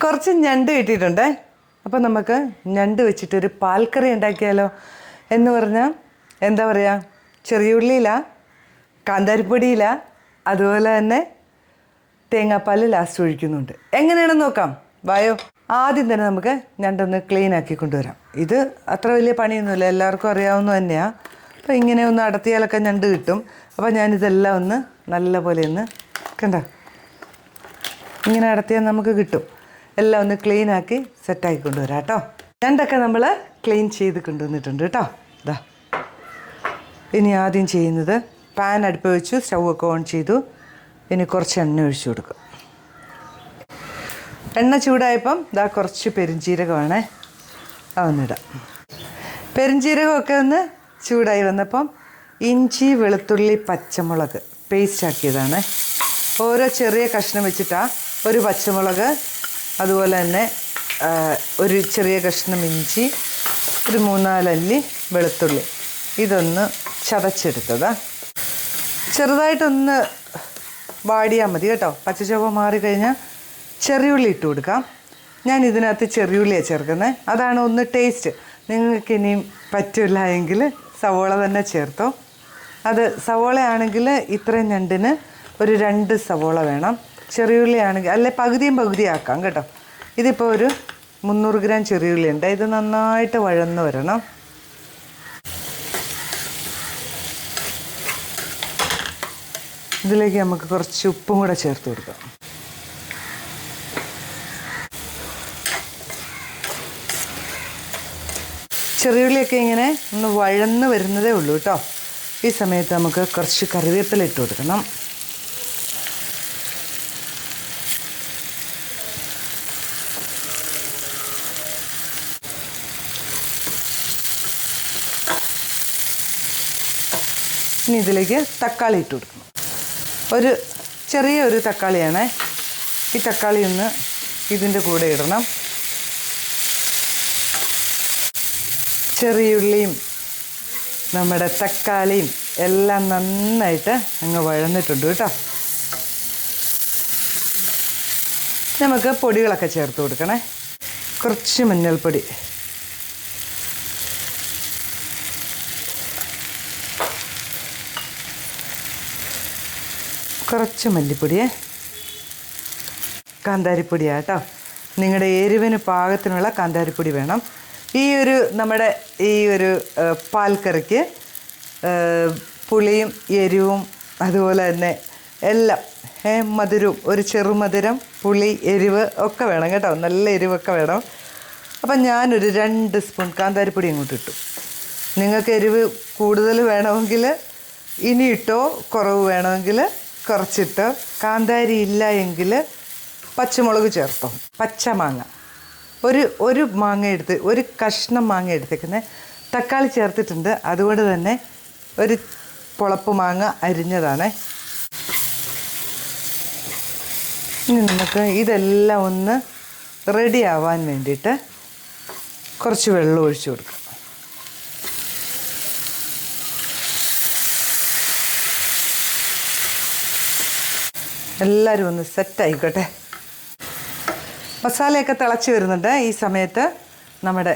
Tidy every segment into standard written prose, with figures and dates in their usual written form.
കുറച്ച് ഞണ്ട് കിട്ടിയിട്ടുണ്ടേ. അപ്പം നമുക്ക് ഞണ്ട് വെച്ചിട്ടൊരു പാൽക്കറി ഉണ്ടാക്കിയാലോ എന്ന് പറഞ്ഞാൽ എന്താ പറയുക, ചെറിയ ഉള്ളിയില, കാന്താരിപ്പൊടിയില, അതുപോലെ തന്നെ തേങ്ങാപ്പാൽ ലാസ്റ്റ് ഒഴിക്കുന്നുണ്ട്. എങ്ങനെയാണെന്ന് നോക്കാം, വായോ. ആദ്യം തന്നെ നമുക്ക് ഞണ്ടൊന്ന് ക്ലീൻ ആക്കി കൊണ്ടുവരാം. ഇത് അത്ര വലിയ പണിയൊന്നുമില്ല, എല്ലാവർക്കും അറിയാവുന്ന തന്നെയാണ്. അപ്പോൾ ഇങ്ങനെ ഒന്ന് അടത്തിയാലൊക്കെ ഞണ്ട് കിട്ടും. അപ്പോൾ ഞാനിതെല്ലാം ഒന്ന് നല്ല പോലെ ഒന്ന് കണ്ടോ, ഇങ്ങനെ അടത്തിയാൽ നമുക്ക് കിട്ടും. എല്ലാം ഒന്ന് ക്ലീൻ ആക്കി സെറ്റാക്കി കൊണ്ടുവരാം കേട്ടോ. ഞണ്ടൊക്കെ നമ്മൾ ക്ലീൻ ചെയ്ത് കൊണ്ടുവന്നിട്ടുണ്ട് കേട്ടോ. ഇതാ ഇനി ആദ്യം ചെയ്യുന്നത്, പാൻ അടുപ്പ് വെച്ചു, സ്റ്റൗ ഒക്കെ ഓൺ ചെയ്തു. ഇനി കുറച്ച് എണ്ണ ഒഴിച്ചു കൊടുക്കും. എണ്ണ ചൂടായപ്പം ഇതാ കുറച്ച് പെരുംജീരകമാണേ, അതൊന്നിടാം. പെരുംജീരകമൊക്കെ ഒന്ന് ചൂടായി വന്നപ്പം ഇഞ്ചി, വെളുത്തുള്ളി, പച്ചമുളക് പേസ്റ്റ് ആക്കിയതാണ്. ഓരോ ചെറിയ കഷ്ണം വെച്ചിട്ടാണ്. ഒരു പച്ചമുളക്, അതുപോലെ തന്നെ ഒരു ചെറിയ കഷ്ണം ഇഞ്ചി, ഒരു 3-4 അല്ലി വെളുത്തുള്ളി, ഇതൊന്ന് ചതച്ചെടുത്തതാ. ചെറുതായിട്ടൊന്ന് വാടിയാൽ മതി കേട്ടോ. പച്ചച്ചോവ മാറിക്കഴിഞ്ഞാൽ ചെറിയുള്ളി ഇട്ട് കൊടുക്കാം. ഞാൻ ഇതിനകത്ത് ചെറിയുള്ളിയാണ് ചേർക്കുന്നത്, അതാണ് ഒന്ന് ടേസ്റ്റ്. നിങ്ങൾക്ക് ഇനിയും പറ്റില്ല എങ്കിൽ സവോള തന്നെ ചേർത്തോ. അത് സവോളയാണെങ്കിൽ ഇത്രയും ഞണ്ടിന് ഒരു 2 സവോള വേണം. ചെറിയുള്ളി ആണെങ്കിൽ അല്ലെ പകുതിയും ആക്കാം കേട്ടോ. ഇതിപ്പോൾ ഒരു 300 ഗ്രാം ചെറിയുള്ളി ഉണ്ട്. ഇത് നന്നായിട്ട് വഴന്ന് വരണം. ഇതിലേക്ക് നമുക്ക് കുറച്ച് ഉപ്പും കൂടെ ചേർത്ത് കൊടുക്കാം. ചെറിയുള്ളിയൊക്കെ ഇങ്ങനെ ഒന്ന് വഴന്ന് വരുന്നതേ ഉള്ളൂ കേട്ടോ. ഈ സമയത്ത് നമുക്ക് കുറച്ച് കറിവേപ്പില ഇട്ട് കൊടുക്കണം. ഇനി ഇതിലേക്ക് തക്കാളി ഇട്ട് കൊടുക്കണം. ചെറിയൊരു തക്കാളിയാണ്. ഈ തക്കാളി ഒന്ന് ഇതിൻ്റെ കൂടെ ഇടണം. ചെറിയുള്ളിയും നമ്മുടെ തക്കാളിയും എല്ലാം നന്നായിട്ട് അങ്ങ് വഴന്നിട്ടുണ്ട് കേട്ടോ. നമുക്ക് പൊടികളൊക്കെ ചേർത്ത് കൊടുക്കണേ. കുറച്ച് മഞ്ഞൾപ്പൊടി, കുറച്ച് മല്ലിപ്പൊടിയെ, കാന്താരിപ്പൊടിയാണ് കേട്ടോ. നിങ്ങളുടെ എരിവിന് പാകത്തിനുള്ള കാന്താരിപ്പൊടി വേണം. നമ്മുടെ ഈ ഒരു പാൽക്കറിക്ക് പുളിയും എരിവും അതുപോലെ തന്നെ എല്ലാം മധുരവും, ഒരു ചെറുമധുരം, പുളി, എരിവ് ഒക്കെ വേണം കേട്ടോ. നല്ല എരിവൊക്കെ വേണം. അപ്പം ഞാനൊരു 2 സ്പൂൺ കാന്താരിപ്പൊടി അങ്ങോട്ട് ഇട്ടു. നിങ്ങൾക്ക് എരിവ് കൂടുതൽ വേണമെങ്കിൽ ഇനി ഇട്ടോ, കുറവ് വേണമെങ്കിൽ കുറച്ചിട്ടോ. കാന്താരി ഇല്ല എങ്കിൽ പച്ചമുളക് ചേർത്തോ. പച്ചമാങ്ങ ഒരു മാങ്ങ എടുത്ത്, ഒരു കഷ്ണം മാങ്ങ എടുത്തേക്കുന്നത്. തക്കാളി ചേർത്തിട്ടുണ്ട്, അതുകൊണ്ട് തന്നെ ഒരു പൊളപ്പ് മാങ്ങ അരിഞ്ഞതാണ്. ഇനി നമുക്ക് ഇതെല്ലാം ഒന്ന് റെഡി ആവാൻ വേണ്ടിയിട്ട് കുറച്ച് വെള്ളം ഒഴിച്ചു കൊടുക്കാം. എല്ലാവരും ഒന്ന് സെറ്റായിക്കോട്ടെ. മസാലയൊക്കെ തിളച്ച് വരുന്നുണ്ട്. ഈ സമയത്ത് നമ്മുടെ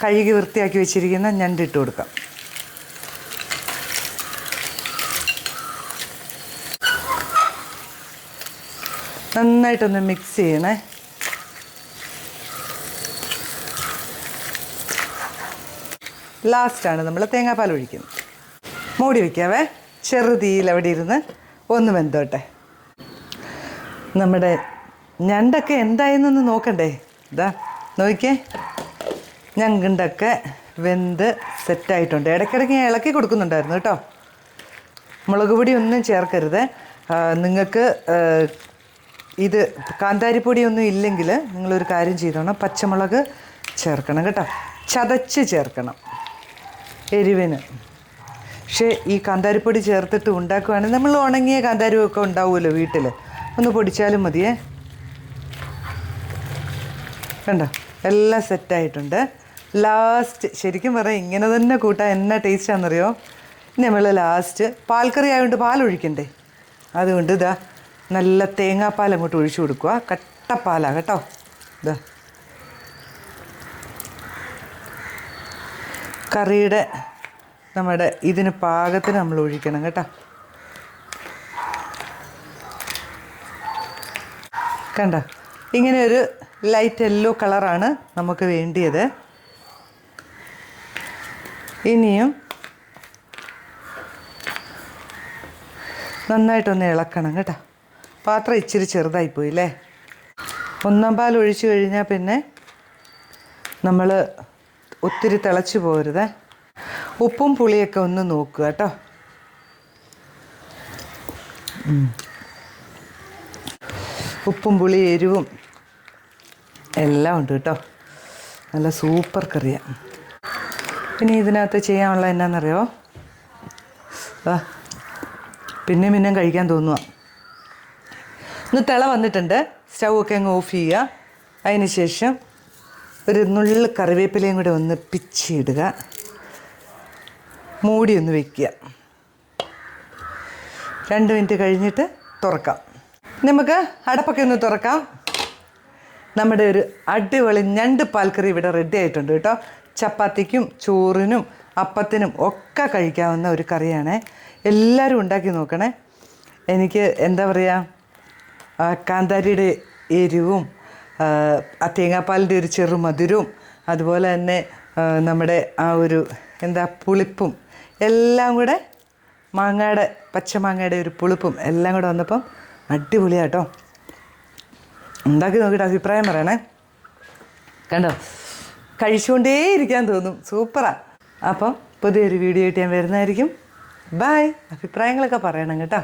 കഴുകി വൃത്തിയാക്കി വെച്ചിരിക്കുന്ന ഞണ്ടിട്ട് കൊടുക്കാം. നന്നായിട്ടൊന്ന് മിക്സ് ചെയ്യണേ. ലാസ്റ്റാണ് നമ്മൾ തേങ്ങാപ്പാൽ ഒഴിക്കുന്നത്. മൂടി വയ്ക്കാവേ. ചെറുതീയിൽ അവിടെ ഇരുന്ന് ഒന്ന് വെന്തോട്ടെ. നമ്മുടെ ഞണ്ടൊക്കെ എന്തായെന്നൊന്ന് നോക്കണ്ടേ. ഇതാ നോക്കിയേ, ഞണ്ടൊക്കെ വെന്ത് സെറ്റായിട്ടുണ്ട്. ഇടയ്ക്കിടയ്ക്ക് ഞാൻ ഇളക്കി കൊടുക്കുന്നുണ്ടായിരുന്നു കേട്ടോ. മുളക് പൊടി ഒന്നും ചേർക്കരുത്. നിങ്ങൾക്ക് ഇത് കാന്താരിപ്പൊടിയൊന്നും ഇല്ലെങ്കിൽ നിങ്ങളൊരു കാര്യം ചെയ്തോണം, പച്ചമുളക് ചേർക്കണം കേട്ടോ. ചതച്ച് ചേർക്കണം എരിവിന്. പക്ഷേ ഈ കാന്താരിപ്പൊടി ചേർത്തിട്ട് ഉണ്ടാക്കുകയാണെങ്കിൽ നമ്മൾ ഉണങ്ങിയ കാന്താരിയൊക്കെ ഉണ്ടാവുമല്ലോ വീട്ടിൽ, ഒന്ന് പൊടിച്ചാലും മതിയേ. കണ്ടോ, എല്ലാം സെറ്റായിട്ടുണ്ട്. ലാസ്റ്റ് ശരിക്കും പറയാം, ഇങ്ങനെ തന്നെ കൂട്ടാൻ എന്നാ ടേസ്റ്റാണെന്നറിയോ. ഇനി നമ്മൾ ലാസ്റ്റ് പാൽക്കറി ആയതുകൊണ്ട് പാലൊഴിക്കണ്ടേ, അതുകൊണ്ട് ഇതാ നല്ല തേങ്ങാപ്പാൽ അങ്ങോട്ട് ഒഴിച്ചു കൊടുക്കുക. കട്ടപ്പാലാണ് കേട്ടോ. ഇതാ കറിയുടെ നമ്മുടെ ഇതിന് പാകത്തിന് നമ്മൾ ഒഴിക്കണം കേട്ടോ. കണ്ട ഇങ്ങനെ ഒരു ലൈറ്റ് യെല്ലോ കളറാണ് നമുക്ക് വേണ്ടിയത്. ഇനിയും നന്നായിട്ടൊന്ന് ഇളക്കണം കേട്ടോ. പാത്രം ഇച്ചിരി ചെറുതായിപ്പോയി അല്ലേ. 1 പാൽ ഒഴിച്ചു കഴിഞ്ഞാൽ പിന്നെ നമ്മൾ ഒത്തിരി തിളച്ച് പോകരുത്. ഉപ്പും പുളിയൊക്കെ ഒന്ന് നോക്കുക കേട്ടോ. ഉപ്പും പുളി എരിവും എല്ലാം ഉണ്ട് കേട്ടോ. നല്ല സൂപ്പർ കറിയാണ്. ഇനി ഇതിനകത്ത് ചെയ്യാനുള്ള എന്നാണെന്നറിയോ, പിന്നെയും കഴിക്കാൻ തോന്നുക. ഒന്ന് തിള വന്നിട്ടുണ്ട്, സ്റ്റൗ ഒക്കെ അങ്ങ് ഓഫ് ചെയ്യുക. അതിന് ശേഷം ഒരു നുള്ളു കറിവേപ്പിലയും കൂടെ ഒന്ന് പിച്ചിടുക, മൂടി ഒന്ന് വയ്ക്കുക. 2 മിനിറ്റ് കഴിഞ്ഞിട്ട് തുറക്കാം. നമുക്ക് അടപ്പൊക്കെ ഒന്ന് തുറക്കാം. നമ്മുടെ ഒരു അടിപൊളി ഞണ്ട് പാൽക്കറി ഇവിടെ റെഡി ആയിട്ടുണ്ട് കേട്ടോ. ചപ്പാത്തിക്കും ചോറിനും അപ്പത്തിനും ഒക്കെ കഴിക്കാവുന്ന ഒരു കറിയാണ്. എല്ലാവരും ഉണ്ടാക്കി നോക്കണേ. എനിക്ക് എന്താ പറയുക, കാന്താരിയുടെ എരിവും ആ തേങ്ങാപ്പാലിൻ്റെ ഒരു ചെറു മധുരവും അതുപോലെ തന്നെ നമ്മുടെ ആ ഒരു എന്താ പുളിപ്പും എല്ലാം കൂടെ മാങ്ങയുടെ പച്ചമാങ്ങയുടെ ഒരു പുളിപ്പും എല്ലാം കൂടെ വന്നപ്പം അടിപൊളിയാട്ടോ. ഉണ്ടാക്കി നോക്കിയിട്ട് അഭിപ്രായം പറയണേ. കണ്ടോ, കഴിച്ചുകൊണ്ടേ ഇരിക്കാൻ തോന്നും. സൂപ്പറാണ്. അപ്പം പുതിയൊരു വീഡിയോ ആയിട്ട് ഞാൻ വരുന്നതായിരിക്കും. ബൈ. അഭിപ്രായങ്ങളൊക്കെ പറയണം കേട്ടോ.